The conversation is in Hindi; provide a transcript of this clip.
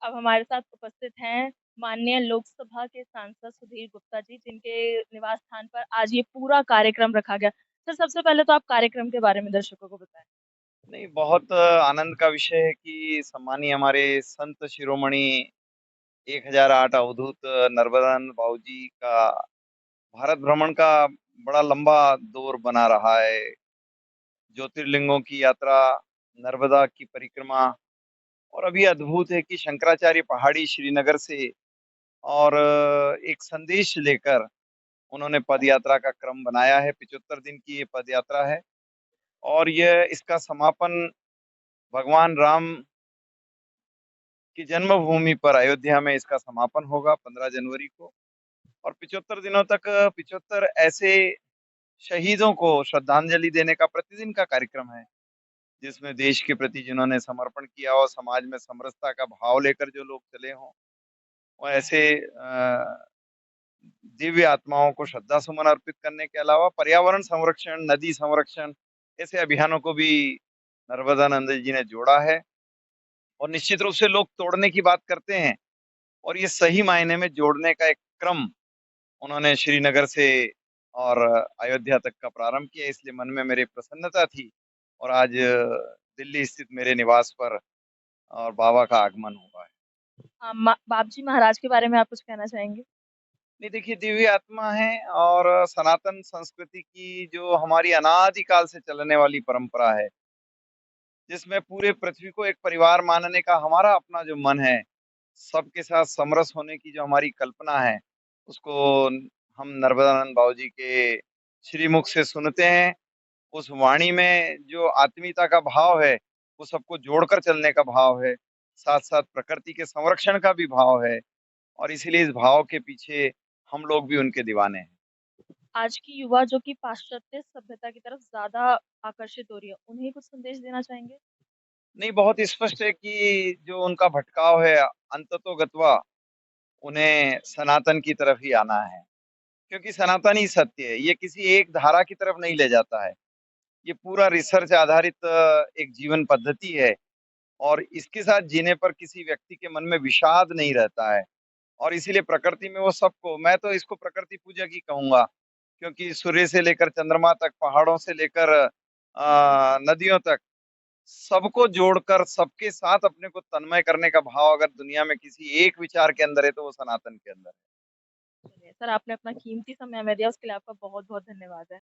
अब हमारे साथ उपस्थित हैं माननीय लोकसभा के सांसद सुधीर गुप्ता जी, जिनके निवास स्थान पर आज ये पूरा कार्यक्रम रखा गया। सर, सबसे पहले तो आप कार्यक्रम के बारे में दर्शकों को बताएँ। नहीं, बहुत आनंद का विषय है कि सम्मानीय हमारे संत शिरोमणि 1008 अवधूत नर्मदानंद बाबू जी का भारत भ्रमण का बड़ा लंबा दौर बना रहा है। ज्योतिर्लिंगों की यात्रा, नर्मदा की परिक्रमा और अभी अद्भुत है कि शंकराचार्य पहाड़ी श्रीनगर से और एक संदेश लेकर उन्होंने पद यात्रा का क्रम बनाया है। 75 दिन की ये पद यात्रा है और यह इसका समापन भगवान राम की जन्मभूमि पर अयोध्या में इसका समापन होगा 15 जनवरी को। और 75 दिनों तक 75 ऐसे शहीदों को श्रद्धांजलि देने का प्रतिदिन का कार्यक्रम है, जिसमें देश के प्रति जिन्होंने समर्पण किया और समाज में समरसता का भाव लेकर जो लोग चले हों, वो ऐसे दिव्य आत्माओं को श्रद्धा सुमन अर्पित करने के अलावा पर्यावरण संरक्षण, नदी संरक्षण ऐसे अभियानों को भी नर्मदानंद जी ने जोड़ा है। और निश्चित रूप से लोग तोड़ने की बात करते हैं और ये सही मायने में जोड़ने का एक क्रम उन्होंने श्रीनगर से और अयोध्या तक का प्रारंभ किया, इसलिए मन में मेरी प्रसन्नता थी और आज दिल्ली स्थित मेरे निवास पर और बाबा का आगमन हुआ है। बापजी महाराज के बारे में आप कुछ कहना चाहेंगे? नहीं, देखिए, दिव्य आत्मा है और सनातन संस्कृति की जो हमारी अनादिकाल से चलने वाली परंपरा है, जिसमें पूरे पृथ्वी को एक परिवार मानने का हमारा अपना जो मन है, सबके साथ समरस होने की जो हमारी कल्पना है, उसको हम नर्मदानंद बाबू जी के श्रीमुख से सुनते हैं। उस वाणी में जो आत्मीयता का भाव है, वो सबको जोड़कर चलने का भाव है, साथ-साथ प्रकृति के संरक्षण का भी भाव है और इसीलिए इस भाव के पीछे हम लोग भी उनके दीवाने हैं। आज की युवा जो कि पाश्चात्य सभ्यता की तरफ ज़्यादा आकर्षित हो रही है, उन्हें कुछ संदेश देना चाहेंगे? नहीं, बहुत स्पष्ट है कि जो उनका भटकाव है, अंततोगत्वा उन्हें सनातन की तरफ ही आना है, क्योंकि सनातन ही सत्य है। ये किसी एक धारा की तरफ नहीं ले जाता है। ये पूरा रिसर्च आधारित एक जीवन पद्धति है और इसके साथ जीने पर किसी व्यक्ति के मन में विषाद नहीं रहता है और इसीलिए प्रकृति में वो सबको, मैं तो इसको प्रकृति पूजक ही कहूँगा, क्योंकि सूर्य से लेकर चंद्रमा तक, पहाड़ों से लेकर नदियों तक, सबको जोड़कर सबके साथ अपने को तन्मय करने का भाव अगर दुनिया में किसी एक विचार के अंदर है, तो वो सनातन के अंदर है। चलिए, सर आपने अपना कीमती समय हमें दिया, उसके लिए आपका बहुत-बहुत धन्यवाद है।